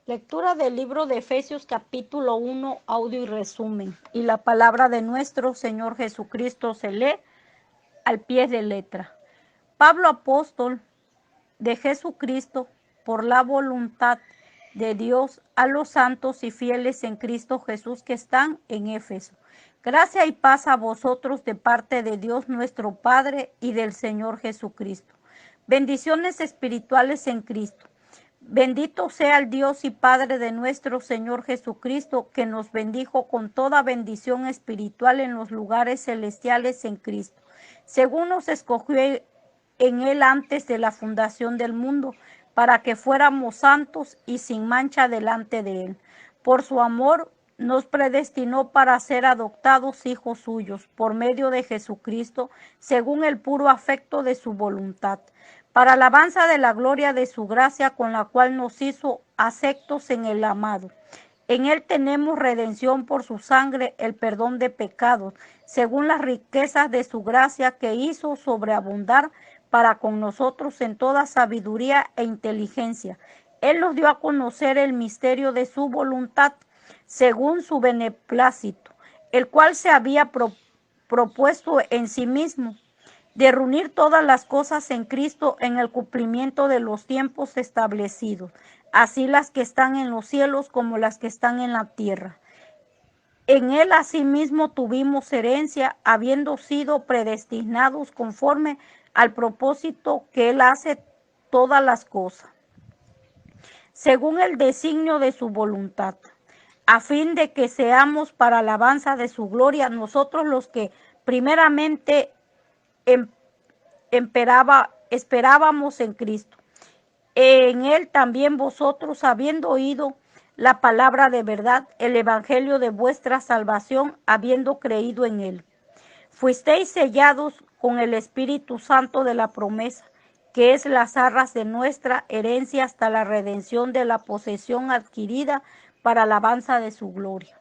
Lectura del libro de Efesios capítulo 1, audio y resumen. Y la palabra de nuestro Señor Jesucristo se lee al pie de letra. Pablo, apóstol de Jesucristo, por la voluntad de Dios, a los santos y fieles en Cristo Jesús que están en Éfeso. Gracia y paz a vosotros de parte de Dios nuestro Padre y del Señor Jesucristo. Bendiciones espirituales en Cristo. Bendito sea el Dios y Padre de nuestro Señor Jesucristo, que nos bendijo con toda bendición espiritual en los lugares celestiales en Cristo, según nos escogió en Él antes de la fundación del mundo, para que fuéramos santos y sin mancha delante de Él. Por su amor nos predestinó para ser adoptados hijos suyos, por medio de Jesucristo, según el puro afecto de su voluntad, para alabanza de la gloria de su gracia, con la cual nos hizo aceptos en el amado. En Él tenemos redención por su sangre, el perdón de pecados, según las riquezas de su gracia que hizo sobreabundar para con nosotros en toda sabiduría e inteligencia. Él nos dio a conocer el misterio de su voluntad, según su beneplácito, el cual se había propuesto en sí mismo, de reunir todas las cosas en Cristo en el cumplimiento de los tiempos establecidos, así las que están en los cielos como las que están en la tierra. En Él asimismo tuvimos herencia, habiendo sido predestinados conforme al propósito que Él hace todas las cosas, según el designio de su voluntad, a fin de que seamos para alabanza de su gloria, nosotros los que primeramente esperábamos en Cristo. En Él también vosotros, habiendo oído la palabra de verdad, el evangelio de vuestra salvación, habiendo creído en Él, fuisteis sellados con el Espíritu Santo de la promesa, que es las arras de nuestra herencia hasta la redención de la posesión adquirida para alabanza de su gloria.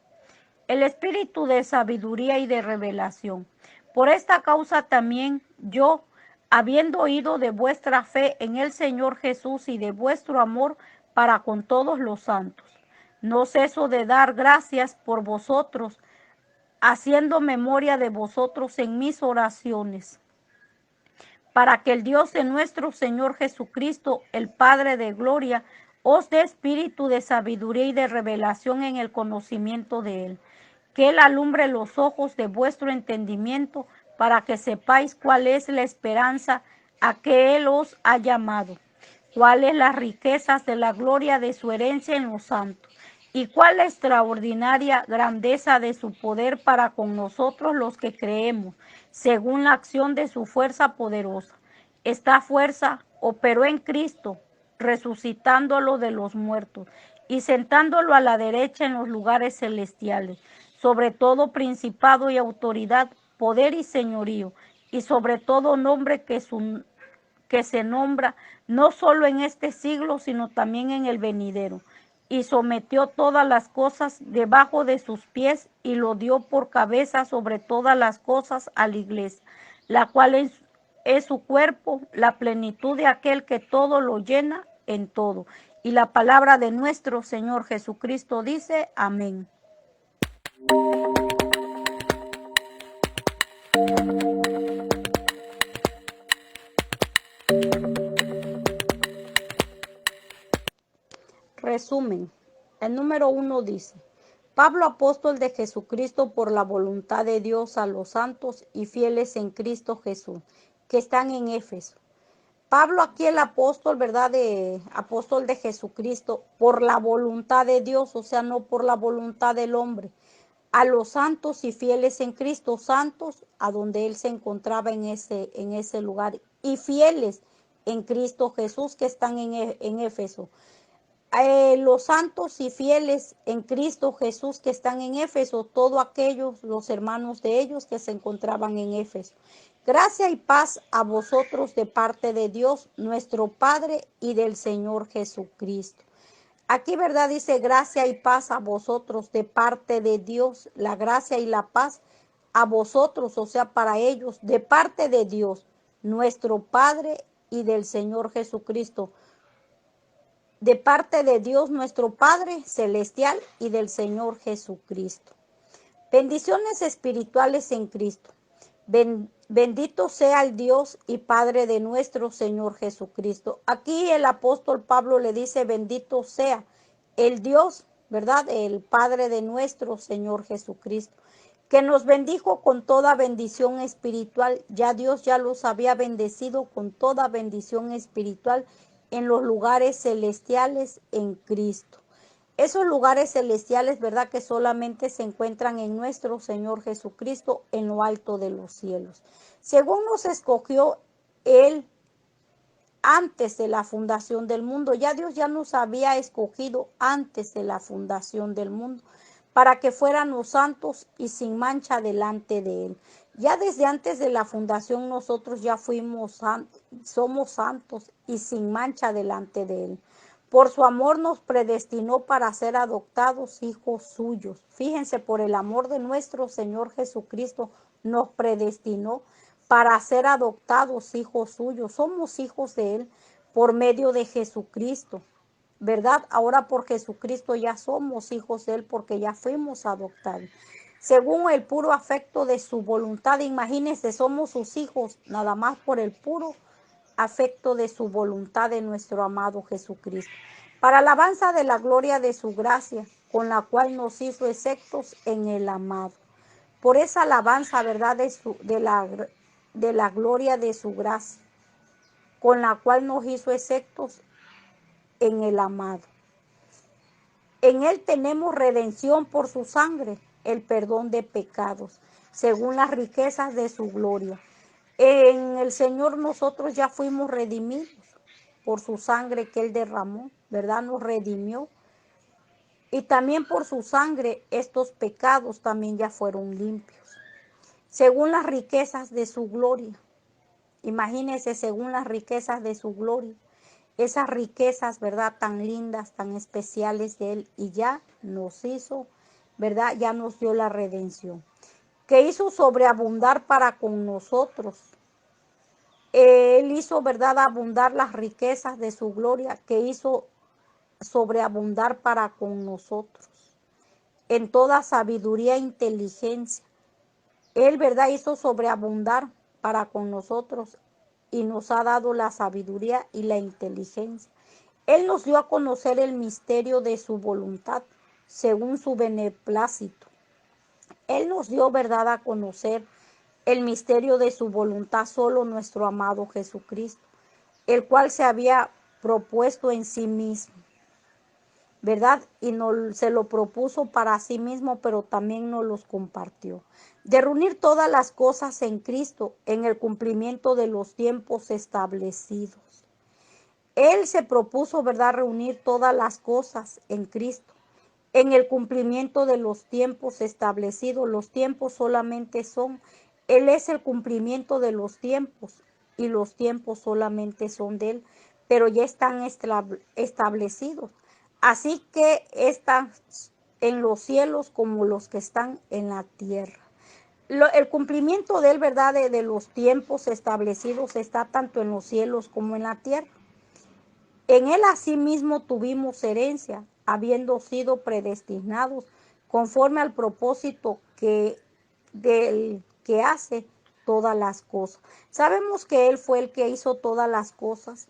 El espíritu de sabiduría y de revelación. Por esta causa también yo, habiendo oído de vuestra fe en el Señor Jesús y de vuestro amor para con todos los santos, no ceso de dar gracias por vosotros, haciendo memoria de vosotros en mis oraciones, para que el Dios de nuestro Señor Jesucristo, el Padre de gloria, os dé espíritu de sabiduría y de revelación en el conocimiento de Él, que Él alumbre los ojos de vuestro entendimiento, para que sepáis cuál es la esperanza a que Él os ha llamado, cuáles las riquezas de la gloria de su herencia en los santos, y cuál la extraordinaria grandeza de su poder para con nosotros los que creemos, según la acción de su fuerza poderosa. Esta fuerza operó en Cristo, resucitándolo de los muertos y sentándolo a la derecha en los lugares celestiales, sobre todo principado y autoridad, poder y señorío, y sobre todo nombre que se nombra no solo en este siglo, sino también en el venidero. Y sometió todas las cosas debajo de sus pies y lo dio por cabeza sobre todas las cosas a la iglesia, la cual es su cuerpo, la plenitud de aquel que todo lo llena en todo. Y la palabra de nuestro Señor Jesucristo dice, amén. Resumen. El número 1 dice: Pablo, apóstol de Jesucristo por la voluntad de Dios, a los santos y fieles en Cristo Jesús, que están en Éfeso. Pablo aquí, el apóstol, ¿verdad? Apóstol de Jesucristo por la voluntad de Dios, o sea, no por la voluntad del hombre. A los santos y fieles en Cristo, santos a donde él se encontraba en ese lugar, y fieles en Cristo Jesús que están en Éfeso. Los santos y fieles en Cristo Jesús que están en Éfeso, todos aquellos, los hermanos de ellos que se encontraban en Éfeso. Gracia y paz a vosotros de parte de Dios, nuestro Padre, y del Señor Jesucristo. Aquí, ¿verdad? Dice gracia y paz a vosotros de parte de Dios, la gracia y la paz a vosotros, o sea, para ellos, de parte de Dios, nuestro Padre, y del Señor Jesucristo. de parte de Dios nuestro Padre Celestial y del Señor Jesucristo. Bendiciones espirituales en Cristo. Bendito sea el Dios y Padre de nuestro Señor Jesucristo. Aquí el apóstol Pablo le dice, bendito sea el Dios, ¿verdad? El Padre de nuestro Señor Jesucristo, que nos bendijo con toda bendición espiritual. Ya Dios ya los había bendecido con toda bendición espiritual en los lugares celestiales en Cristo. Esos lugares celestiales, ¿verdad? Que solamente se encuentran en nuestro Señor Jesucristo en lo alto de los cielos. Según nos escogió Él antes de la fundación del mundo. Ya Dios ya nos había escogido antes de la fundación del mundo para que fuéramos santos y sin mancha delante de Él. Ya desde antes de la fundación nosotros ya somos santos y sin mancha delante de Él. Por su amor nos predestinó para ser adoptados hijos suyos. Fíjense, por el amor de nuestro Señor Jesucristo nos predestinó para ser adoptados hijos suyos. Somos hijos de Él por medio de Jesucristo, ¿verdad? Ahora por Jesucristo ya somos hijos de Él porque ya fuimos adoptados. Según el puro afecto de su voluntad, imagínense, somos sus hijos nada más por el puro afecto de su voluntad de nuestro amado Jesucristo, para alabanza de la gloria de su gracia, con la cual nos hizo exceptos en el amado. Por esa alabanza, ¿verdad? De la gloria de su gracia, con la cual nos hizo exceptos en el amado. En Él tenemos redención por su sangre, el perdón de pecados, según las riquezas de su gloria. En el Señor nosotros ya fuimos redimidos por su sangre que Él derramó, ¿verdad? Nos redimió. Y también por su sangre estos pecados también ya fueron limpios. Según las riquezas de su gloria. Imagínense, según las riquezas de su gloria. Esas riquezas, ¿verdad? Tan lindas, tan especiales de Él. Y ya nos hizo, ¿verdad? Ya nos dio la redención. Que hizo sobreabundar para con nosotros. Él hizo, ¿verdad? Abundar las riquezas de su gloria. Que hizo sobreabundar para con nosotros. En toda sabiduría e inteligencia. Él, ¿verdad? Hizo sobreabundar para con nosotros y nos ha dado la sabiduría y la inteligencia. Él nos dio a conocer el misterio de su voluntad, según su beneplácito. Él nos dio, ¿verdad?, a conocer el misterio de su voluntad, solo nuestro amado Jesucristo, el cual se había propuesto en sí mismo, ¿verdad? Y se lo propuso para sí mismo, pero también nos los compartió. De reunir todas las cosas en Cristo, en el cumplimiento de los tiempos establecidos. Él se propuso, ¿verdad?, reunir todas las cosas en Cristo, en el cumplimiento de los tiempos establecidos. Los tiempos solamente son, Él es el cumplimiento de los tiempos y los tiempos solamente son de Él, pero ya están establecidos. Así que están en los cielos como los que están en la tierra. El cumplimiento de Él, ¿verdad?, de los tiempos establecidos está tanto en los cielos como en la tierra. En Él asimismo tuvimos herencia, habiendo sido predestinados conforme al propósito del que hace todas las cosas. Sabemos que Él fue el que hizo todas las cosas.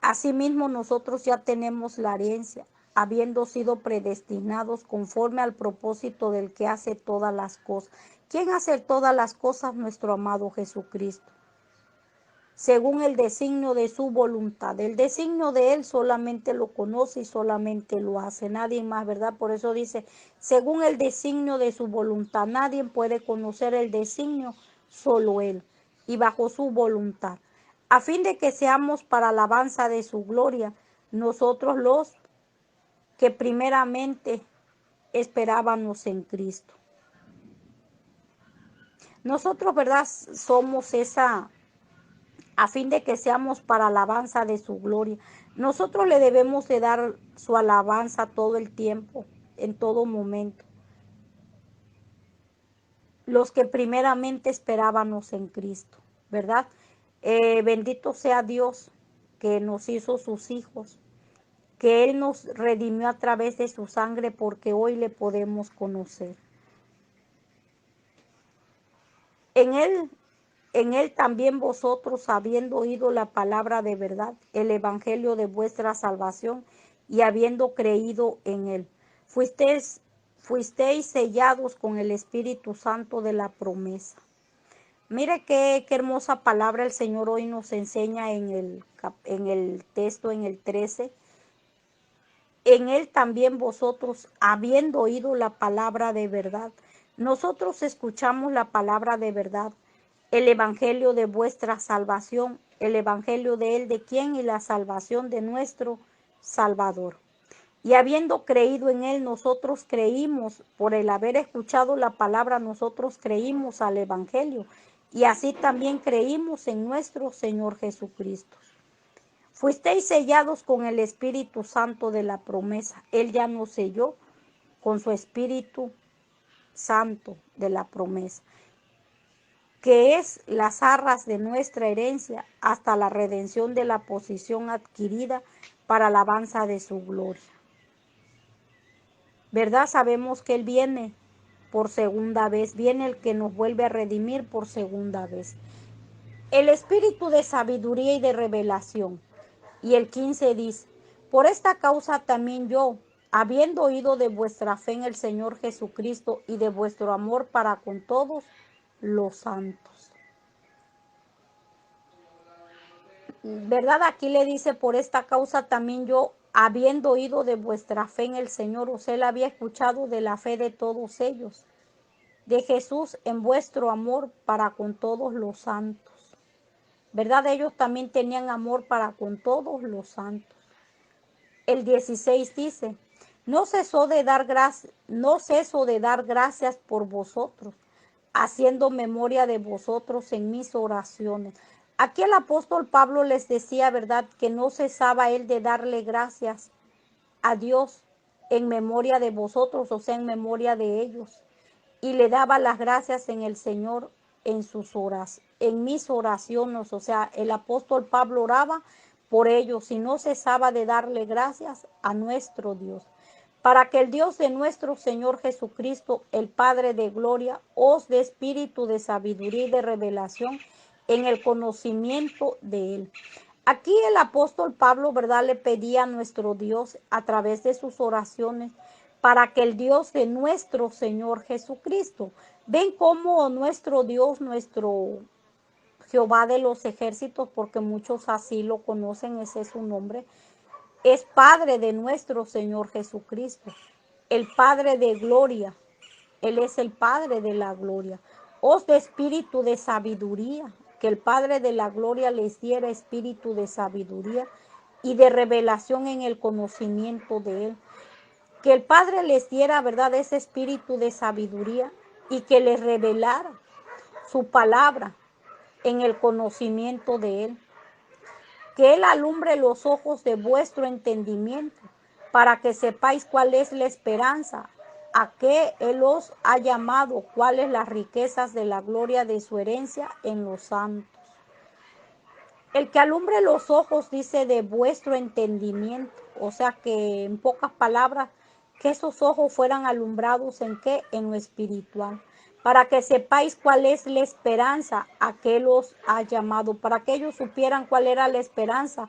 Asimismo nosotros ya tenemos la herencia, habiendo sido predestinados conforme al propósito del que hace todas las cosas. ¿Quién hace todas las cosas? Nuestro amado Jesucristo. Según el designio de su voluntad. El designio de Él solamente lo conoce y solamente lo hace, nadie más, ¿verdad? Por eso dice, según el designio de su voluntad. Nadie puede conocer el designio, solo Él, y bajo su voluntad. A fin de que seamos para alabanza de su gloria, nosotros los que primeramente esperábamos en Cristo. Nosotros, ¿verdad? Somos esa, a fin de que seamos para alabanza de su gloria. Nosotros le debemos de dar su alabanza todo el tiempo, en todo momento. Los que primeramente esperábamos en Cristo, ¿verdad? Bendito sea Dios que nos hizo sus hijos que Él nos redimió a través de su sangre, porque hoy le podemos conocer. En él también vosotros, habiendo oído la palabra de verdad, el evangelio de vuestra salvación, y habiendo creído en él, fuisteis sellados con el Espíritu Santo de la promesa. Mire qué hermosa palabra el Señor hoy nos enseña en el texto, en el 13. En él también vosotros, habiendo oído la palabra de verdad. Nosotros escuchamos la palabra de verdad, el evangelio de vuestra salvación, el evangelio de él, de quién, y la salvación de nuestro Salvador. Y habiendo creído en él, nosotros creímos, por el haber escuchado la palabra, nosotros creímos al evangelio, y así también creímos en nuestro Señor Jesucristo. Fuisteis sellados con el Espíritu Santo de la promesa. Él ya nos selló con su Espíritu Santo de la promesa, que es las arras de nuestra herencia hasta la redención de la posición adquirida para la alabanza de su gloria. ¿Verdad? Sabemos que Él viene por segunda vez, viene el que nos vuelve a redimir por segunda vez. El espíritu de sabiduría y de revelación. Y el 15 dice, por esta causa también yo, habiendo oído de vuestra fe en el Señor Jesucristo y de vuestro amor para con todos los santos. ¿Verdad? Aquí le dice, por esta causa también yo, habiendo oído de vuestra fe en el Señor, o sea, él había escuchado de la fe de todos ellos, de Jesús en vuestro amor para con todos los santos. ¿Verdad? Ellos también tenían amor para con todos los santos. El 16 dice, no ceso de dar gracias por vosotros, haciendo memoria de vosotros en mis oraciones. Aquí el apóstol Pablo les decía, ¿verdad?, que no cesaba él de darle gracias a Dios en memoria de vosotros, o sea, en memoria de ellos. Y le daba las gracias en el Señor en sus horas, en mis oraciones. O sea, el apóstol Pablo oraba por ellos y no cesaba de darle gracias a nuestro Dios, para que el Dios de nuestro Señor Jesucristo, el Padre de gloria, os dé espíritu de sabiduría y de revelación en el conocimiento de Él. Aquí el apóstol Pablo, ¿verdad?, le pedía a nuestro Dios a través de sus oraciones para que el Dios de nuestro Señor Jesucristo, ven cómo nuestro Dios, nuestro Jehová de los ejércitos, porque muchos así lo conocen, ese es su nombre, es Padre de nuestro Señor Jesucristo, el Padre de gloria. Él es el Padre de la gloria. Os de espíritu de sabiduría, que el Padre de la gloria les diera espíritu de sabiduría y de revelación en el conocimiento de Él. Que el Padre les diera, ¿verdad?, ese espíritu de sabiduría y que les revelara su palabra en el conocimiento de Él. Que Él alumbre los ojos de vuestro entendimiento, para que sepáis cuál es la esperanza a que Él os ha llamado, cuáles las riquezas de la gloria de su herencia en los santos. El que alumbre los ojos, dice, de vuestro entendimiento, o sea que en pocas palabras, que esos ojos fueran alumbrados ¿en qué? En lo espiritual, para que sepáis cuál es la esperanza a que Él os ha llamado, para que ellos supieran cuál era la esperanza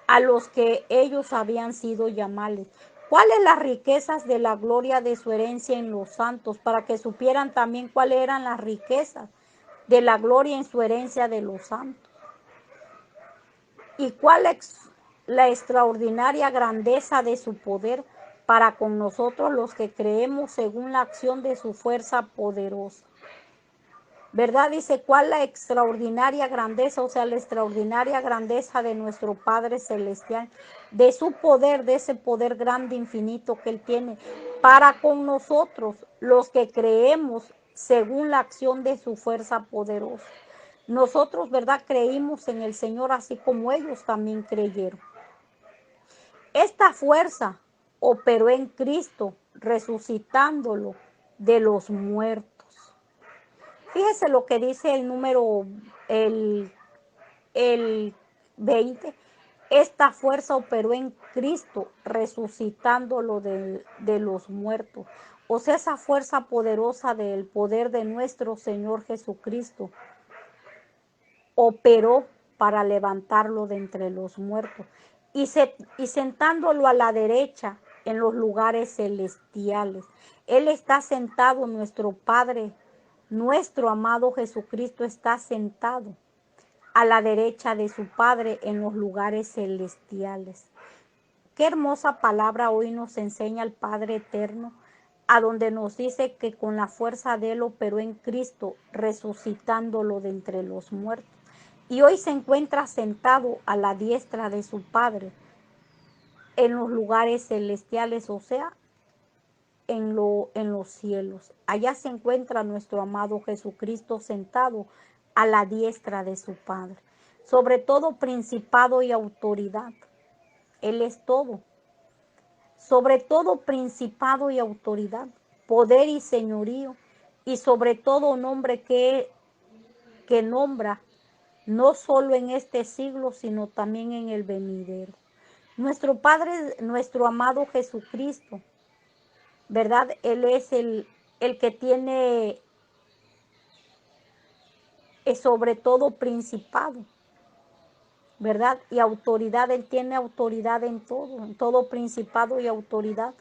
a los que ellos habían sido llamados. ¿Cuáles las riquezas de la gloria de su herencia en los santos? Para que supieran también cuáles eran las riquezas de la gloria en su herencia de los santos. ¿Y cuál es la extraordinaria grandeza de su poder para con nosotros los que creemos según la acción de su fuerza poderosa? ¿Verdad? Dice, ¿cuál la extraordinaria grandeza? O sea, la extraordinaria grandeza de nuestro Padre Celestial, de su poder, de ese poder grande, infinito que Él tiene, para con nosotros, los que creemos según la acción de su fuerza poderosa. Nosotros, ¿verdad?, creímos en el Señor así como ellos también creyeron. Esta fuerza operó en Cristo, resucitándolo de los muertos. Fíjese lo que dice el número, el 20. Esta fuerza operó en Cristo, resucitándolo de los muertos. O sea, esa fuerza poderosa del poder de nuestro Señor Jesucristo operó para levantarlo de entre los muertos y sentándolo a la derecha en los lugares celestiales. Él está sentado, nuestro Padre, nuestro amado Jesucristo está sentado a la derecha de su Padre en los lugares celestiales. Qué hermosa palabra hoy nos enseña el Padre Eterno, a donde nos dice que con la fuerza de Él operó en Cristo, resucitándolo de entre los muertos. Y hoy se encuentra sentado a la diestra de su Padre en los lugares celestiales, o sea, en los cielos. Allá se encuentra nuestro amado Jesucristo sentado a la diestra de su Padre. Sobre todo principado y autoridad. Él es todo. Sobre todo principado y autoridad, poder y señorío, y sobre todo nombre que nombra, no solo en este siglo, sino también en el venidero. Nuestro Padre, nuestro amado Jesucristo, ¿verdad? Él es el que tiene sobre todo principado, ¿verdad? Y autoridad. Él tiene autoridad en todo principado y autoridad.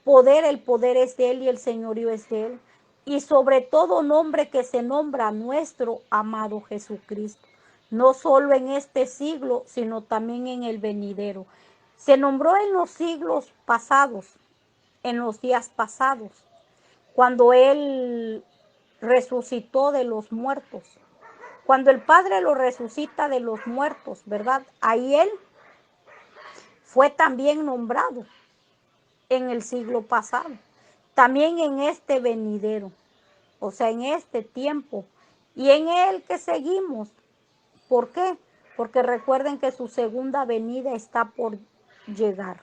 Poder, el poder es de Él y el señorío es de Él. Y sobre todo nombre que se nombra nuestro amado Jesucristo. No solo en este siglo, sino también en el venidero. Se nombró en los siglos pasados, en los días pasados, cuando Él resucitó de los muertos. Cuando el Padre lo resucita de los muertos, ¿verdad? Ahí Él fue también nombrado en el siglo pasado. También en este venidero, o sea, en este tiempo, y en el que seguimos. ¿Por qué? Porque recuerden que su segunda venida está por llegar.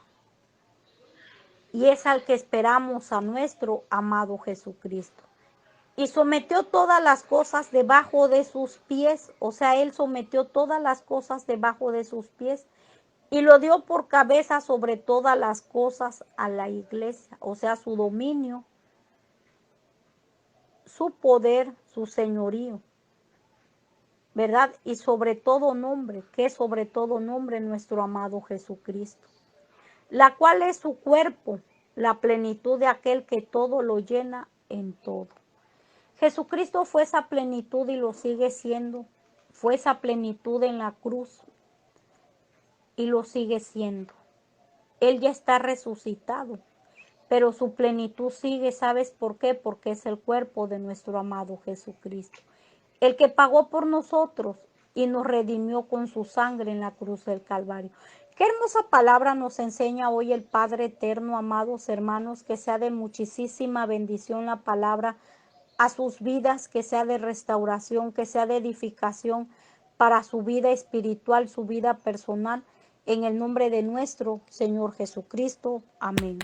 Y es al que esperamos, a nuestro amado Jesucristo. Y sometió todas las cosas debajo de sus pies, o sea, Él sometió todas las cosas debajo de sus pies y lo dio por cabeza sobre todas las cosas a la iglesia, o sea, su dominio, su poder, su señorío, ¿verdad? Y sobre todo nombre, que es sobre todo nombre nuestro amado Jesucristo, la cual es su cuerpo, la plenitud de aquel que todo lo llena en todo. Jesucristo fue esa plenitud y lo sigue siendo, fue esa plenitud en la cruz y lo sigue siendo. Él ya está resucitado, pero su plenitud sigue, ¿sabes por qué? Porque es el cuerpo de nuestro amado Jesucristo, el que pagó por nosotros y nos redimió con su sangre en la cruz del Calvario. Qué hermosa palabra nos enseña hoy el Padre Eterno, amados hermanos, que sea de muchísima bendición la palabra a sus vidas, que sea de restauración, que sea de edificación para su vida espiritual, su vida personal, en el nombre de nuestro Señor Jesucristo. Amén.